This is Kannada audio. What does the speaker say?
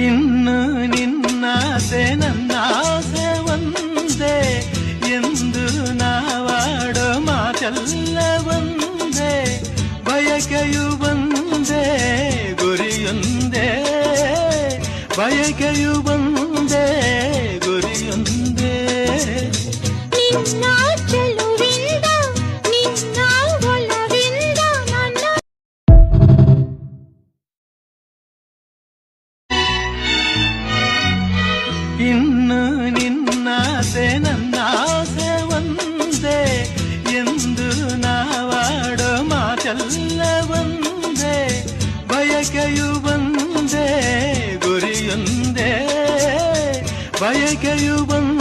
ಇನ್ನು ನಿನ್ನಾಸೆ ನನ್ನಾಸೆ ಒಂದೇ ಎಂದು ನಾವಾಡೋ ಮಾತೆಲ್ಲ ಒಂದೇ ಬಯಕೆಯು ಒಂದೇ ಗುರಿಯೊಂದೇ ಬಯಕೆಯು ಒಂದೇ ಗುರಿಯೊಂದೇ ನಿನ್ನ ಚೆಲುವಿಂದ ನಿನ್ನ ಒಲವಿಂದ ನನ್ನ ಇನ್ನು ನಿನ್ನಾಸೆ ನನ್ನಾಸೆ ಒಂದೇ ಎಂದು ನಾವಾಡೋ ಮಾತೆಲ್ಲ ಒಂದೇ ಬಯಕೆಯು ಒಂದೇ ಗುರಿಯೊಂದೇ ಬಯಕೆಯು ಒಂದೇ